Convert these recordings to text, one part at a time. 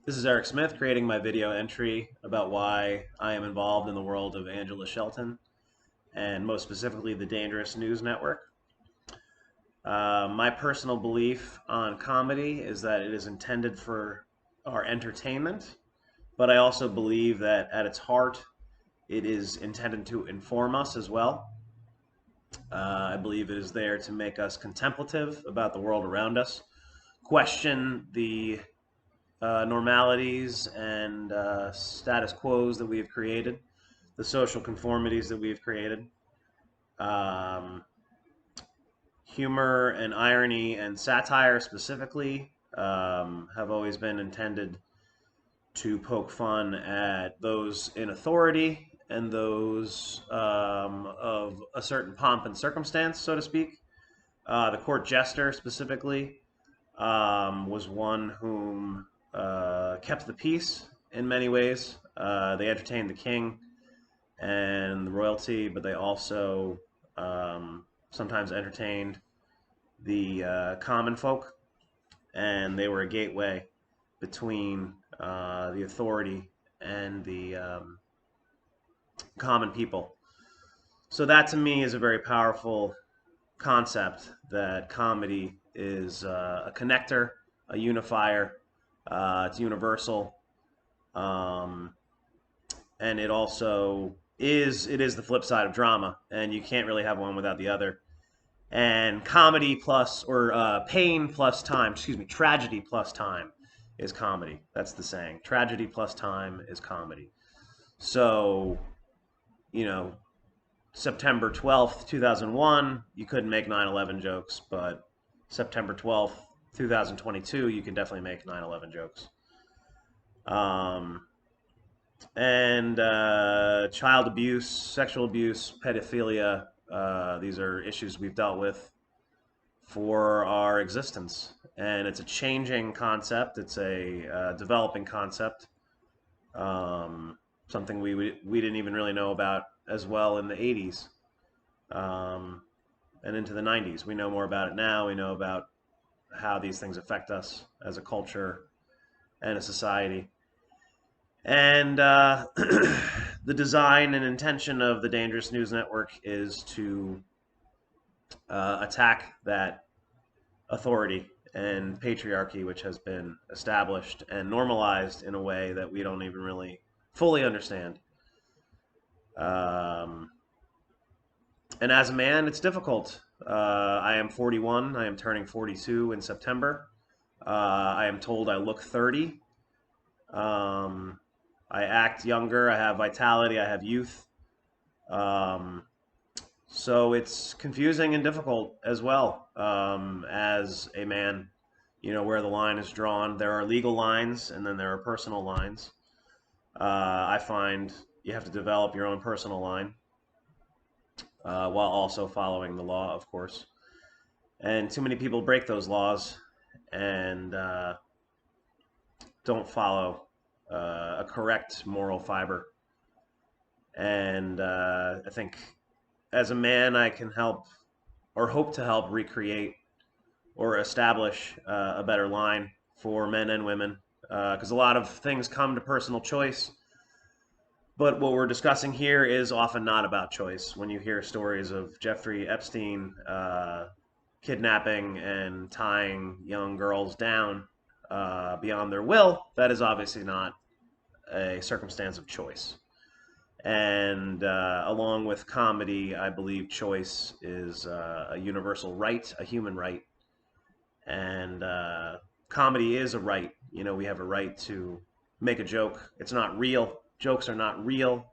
This is Eric Smith creating my video entry about why I am involved in the world of Angela Shelton and most specifically the Dangerous News Network. My personal belief on comedy is that it is intended for our entertainment, but I also believe that at its heart it is intended to inform us as well. I believe it is there to make us contemplative about the world around us, question the normalities and status quos that we have created, the social conformities that we have created. Um, Humor and irony and satire specifically have always been intended to poke fun at those in authority and those of a certain pomp and circumstance, so to speak. The court jester specifically was one whom kept the peace in many ways. They entertained the king and the royalty, but they also sometimes entertained the common folk, and they were a gateway between the authority and the common people. So that to me is a very powerful concept that comedy is a connector, a unifier, it's universal, um, and it also is the flip side of drama, and you can't really have one without the other. And comedy plus or pain plus time, excuse me, tragedy plus time is comedy. That's the saying. Tragedy plus time is comedy. So, you know, September 12th, 2001, you couldn't make 9/11 jokes, but September 12th, 2022, you can definitely make 9/11 jokes. Um, and child abuse, sexual abuse, pedophilia, these are issues we've dealt with for our existence. And it's a changing concept. It's a developing concept. Something we didn't even really know about as well in the 80s and into the 90s. We know more about it now. We know about how these things affect us as a culture and a society. And the design and intention of the Dangerous News Network is to attack that authority and patriarchy, which has been established and normalized in a way that we don't even really fully understand. Um, and as a man, it's difficult. I am 41. I am turning 42 in September. I am told I look 30. I act younger. I have vitality. I have youth. Um, so it's confusing and difficult as well as a man, you know, where the line is drawn. There are legal lines and then there are personal lines. I find you have to develop your own personal line while also following the law, of course. And too many people break those laws and don't follow a correct moral fiber. And I think as a man, I can help or hope to help recreate or establish a better line for men and women because a lot of things come to personal choice. But what we're discussing here is often not about choice. When you hear stories of Jeffrey Epstein kidnapping and tying young girls down beyond their will, that is obviously not a circumstance of choice. And along with comedy, I believe choice is a universal right, a human right. And comedy is a right. You know, we have a right to make a joke. It's not real. Jokes are not real.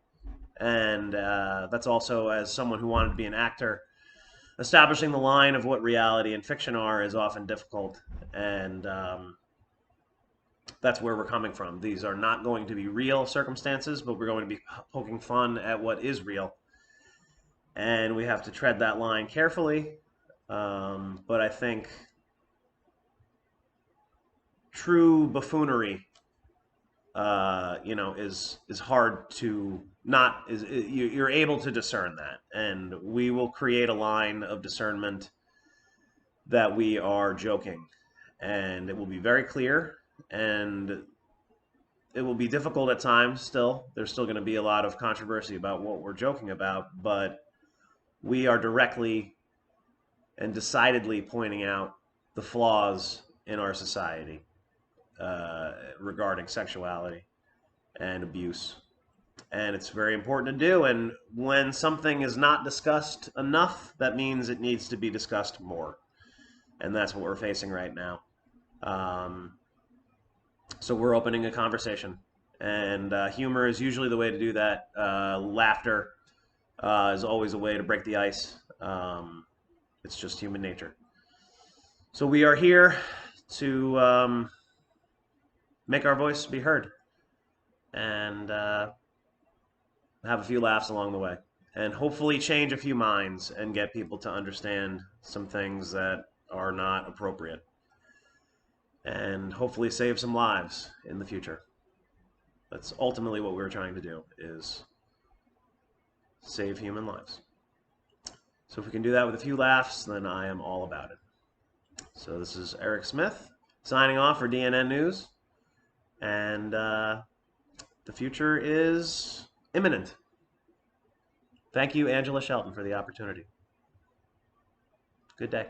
And that's also, as someone who wanted to be an actor, establishing the line of what reality and fiction are is often difficult. And that's where we're coming from. These are not going to be real circumstances, but we're going to be poking fun at what is real. And we have to tread that line carefully. But I think true buffoonery, you know, is hard to not is you're able to discern that, and we will create a line of discernment that we are joking, and it will be very clear. And it will be difficult at times still. There's still going to be a lot of controversy about what we're joking about, but we are directly and decidedly pointing out the flaws in our society regarding sexuality and abuse. And it's very important to do. And when something is not discussed enough, that means it needs to be discussed more. And that's what we're facing right now. So we're opening a conversation. And humor is usually the way to do that. Laughter is always a way to break the ice. It's just human nature. So we are here to make our voice be heard and have a few laughs along the way, and hopefully change a few minds and get people to understand some things that are not appropriate, and hopefully save some lives in the future. That's ultimately what we're trying to do, is save human lives. So if we can do that with a few laughs, then I am all about it. So this is Eric Smith signing off for DNN News, and the future is imminent. Thank you, Angela Shelton, for the opportunity. Good day.